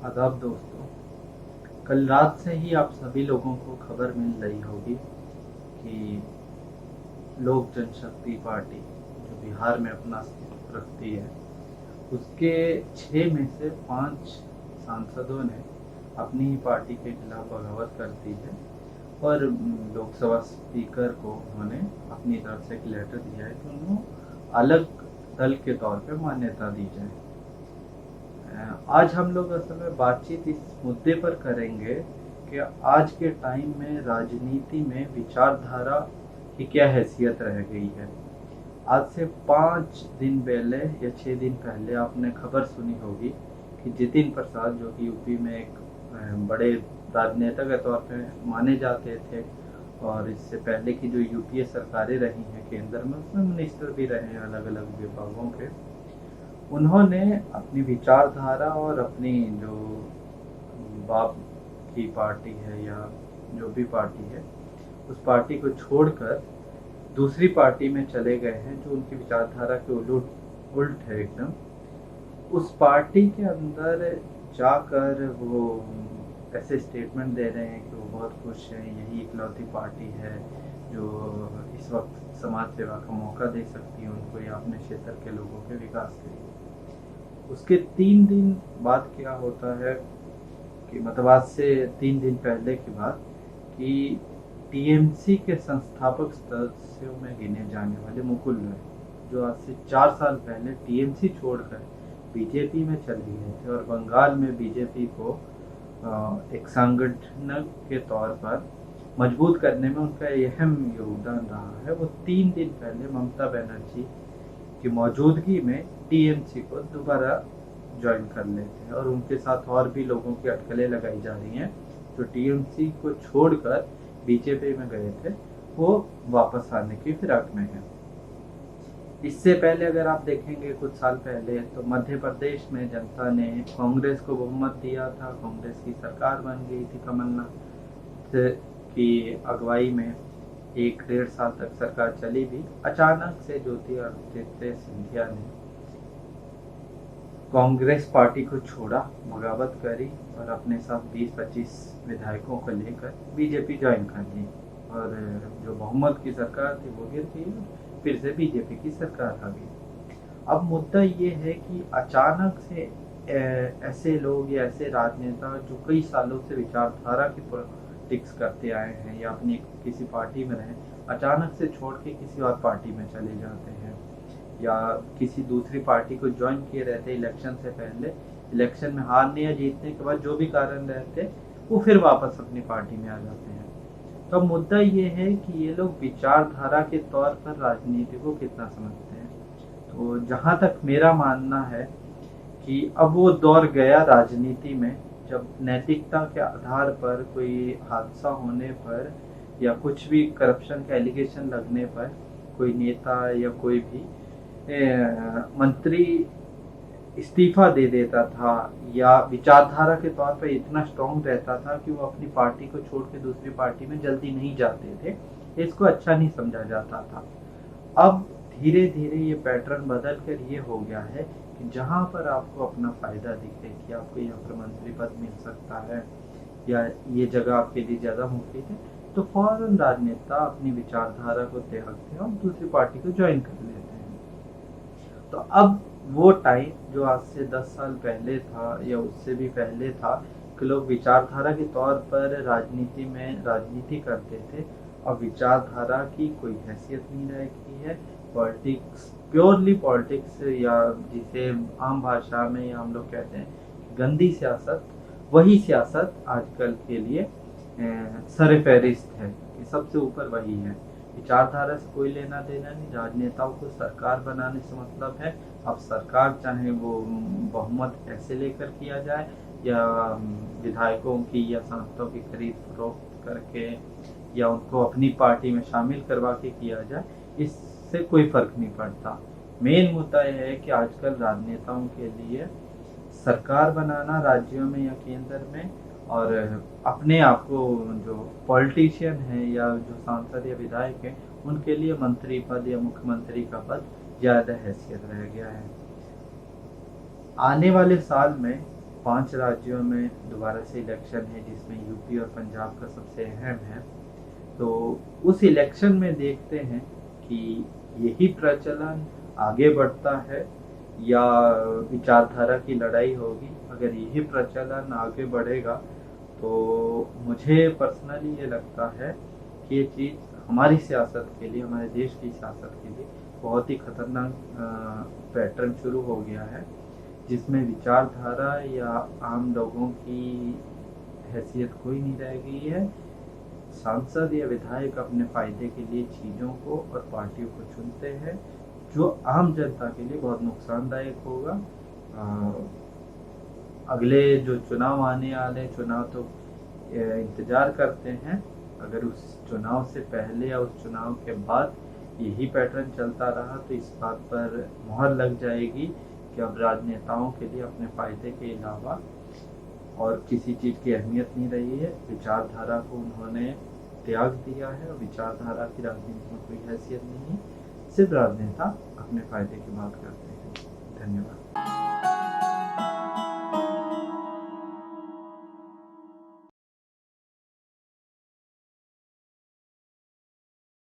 आदाब दोस्तों। कल रात से ही आप सभी लोगों को खबर मिल रही होगी कि लोक जनशक्ति पार्टी जो बिहार में अपना अस्तित्व रखती है, उसके 6 में से 5 सांसदों ने अपनी ही पार्टी के खिलाफ बगावत कर दी है और लोकसभा स्पीकर को उन्होंने अपनी तरफ से एक लेटर दिया है कि उन्हें अलग दल के तौर पे मान्यता दी जाए। आज हम लोग असल में बातचीत इस मुद्दे पर करेंगे कि आज के टाइम में राजनीति में विचारधारा की क्या हैसियत रह गई है। आज से 5 दिन पहले या 6 दिन पहले आपने खबर सुनी होगी कि जितिन प्रसाद, जो कि यूपी में एक बड़े राजनेता के तौर पे माने जाते थे और इससे पहले की जो यूपीए सरकारें रही हैं केंद्र में, उसमें मिनिस्टर भी रहे हैं अलग अलग विभागों के, उन्होंने अपनी विचारधारा और अपनी जो बाप की पार्टी है या जो भी पार्टी है, उस पार्टी को छोड़कर दूसरी पार्टी में चले गए हैं जो उनकी विचारधारा के उल्ट है एकदम। उस पार्टी के अंदर जाकर वो ऐसे स्टेटमेंट दे रहे हैं कि वो बहुत खुश हैं, यही इकलौती पार्टी है जो इस वक्त समाज सेवा का मौका दे सकती है उनको या अपने क्षेत्र के लोगों के विकास के लिए। उसके 3 दिन बाद क्या होता है कि मतलब आज से 3 दिन पहले की बात कि टीएमसी के संस्थापक सदस्यों में गिने जाने वाले मुकुल रॉय, जो आज से 4 साल पहले टीएमसी छोड़कर बीजेपी में चले गए थे और बंगाल में बीजेपी को एक संगठन के तौर पर मजबूत करने में उनका अहम योगदान रहा है, वो 3 दिन पहले ममता बनर्जी की मौजूदगी में टीएमसी को दोबारा ज्वाइन कर लेते हैं और उनके साथ और भी लोगों की अटकलें लगाई जा रही हैं जो टीएमसी को छोड़कर बीजेपी में गए थे, वो वापस आने की फिराक में है। इससे पहले अगर आप देखेंगे कुछ साल पहले तो मध्य प्रदेश में जनता ने कांग्रेस को बहुमत दिया था, कांग्रेस की सरकार बन गई थी कमलनाथ की अगुवाई में, 1-1.5 साल तक सरकार चली भी। अचानक से ज्योतिरादित्य सिंधिया ने कांग्रेस पार्टी को छोड़ा, बगावत करी और अपने साथ 20-25 विधायकों को लेकर बीजेपी ज्वाइन कर ली और जो बहुमत की सरकार थी वो गिर गई, फिर से बीजेपी की सरकार आ गई। अब मुद्दा ये है कि अचानक से ऐसे लोग या ऐसे राजनेता जो कई सालों से विचारधारा की पॉलिटिक्स करते आए हैं या अपनी किसी पार्टी में रहे, अचानक से छोड़ के किसी और पार्टी में चले जाते हैं या किसी दूसरी पार्टी को ज्वाइन किए रहते इलेक्शन से पहले, इलेक्शन में हारने या जीतने के बाद जो भी कारण रहते वो फिर वापस अपनी पार्टी में आ जाते हैं। तो अब मुद्दा ये है कि ये लोग विचारधारा के तौर पर राजनीति को कितना समझते हैं। तो जहाँ तक मेरा मानना है कि अब वो दौर गया राजनीति में जब नैतिकता के आधार पर कोई हादसा होने पर या कुछ भी करप्शन का एलिगेशन लगने पर कोई नेता या कोई भी मंत्री इस्तीफा दे देता था या विचारधारा के तौर पर इतना स्ट्रॉन्ग रहता था कि वो अपनी पार्टी को छोड़ के दूसरी पार्टी में जल्दी नहीं जाते थे, इसको अच्छा नहीं समझा जाता था। अब धीरे धीरे ये पैटर्न बदल कर ये हो गया है कि जहाँ पर आपको अपना फायदा दिखे कि आपको यहाँ पर मंत्री पद मिल सकता है या ये जगह आपके लिए ज़्यादा मुफीद है, तो फौरन राजनेता अपनी विचारधारा को त्यागते हैं और दूसरी पार्टी को ज्वाइन कर लेते हैं। तो अब वो टाइम जो आज से 10 साल पहले था या उससे भी पहले था कि लोग विचारधारा के तौर पर राजनीति में राजनीति करते थे और विचारधारा की कोई हैसियत नहीं रह गई है। पॉलिटिक्स, प्योरली पॉलिटिक्स या जिसे आम भाषा में हम लोग कहते हैं गंदी सियासत, वही सियासत आजकल के लिए सरफहरिस्त है, सबसे ऊपर वही है। विचारधारा से कोई लेना देना नहीं, राजनेताओं को सरकार बनाने से मतलब है। अब सरकार चाहे वो बहुमत ऐसे लेकर किया जाए या विधायकों की या सांसदों की खरीद फरोख्त करके या उनको अपनी पार्टी में शामिल करवा के किया जाए, इससे कोई फर्क नहीं पड़ता। मेन मुद्दा यह है कि आजकल राजनेताओं के लिए सरकार बनाना राज्यों में या केंद्र में और अपने आप को जो पॉलिटिशियन है या जो सांसद या विधायक है उनके लिए मंत्री पद या मुख्यमंत्री का पद ज़्यादा हैसियत रह गया है। आने वाले साल में 5 राज्यों में दोबारा से इलेक्शन है, जिसमें यूपी और पंजाब का सबसे अहम है। तो उस इलेक्शन में देखते हैं कि यही प्रचलन आगे बढ़ता है या विचारधारा की लड़ाई होगी। अगर यही प्रचलन आगे बढ़ेगा तो मुझे पर्सनली ये लगता है कि ये चीज़ हमारी सियासत के लिए, हमारे देश की सियासत के लिए बहुत ही खतरनाक पैटर्न शुरू हो गया है, जिसमें विचारधारा या आम लोगों की हैसियत कोई नहीं रह गई है। सांसद या विधायक अपने फायदे के लिए चीज़ों को और पार्टियों को चुनते हैं, जो आम जनता के लिए बहुत नुकसानदायक होगा। अगले जो चुनाव आने वाले चुनाव तो इंतज़ार करते हैं। अगर उस चुनाव से पहले या उस चुनाव के बाद यही पैटर्न चलता रहा तो इस बात पर मोहर लग जाएगी कि अब राजनेताओं के लिए अपने फायदे के अलावा और किसी चीज़ की अहमियत नहीं रही है। विचारधारा को उन्होंने त्याग दिया है और विचारधारा की राजनीति में कोई हैसियत नहीं है। सिर्फ राजनेता अपने फायदे की बात करते हैं। धन्यवाद।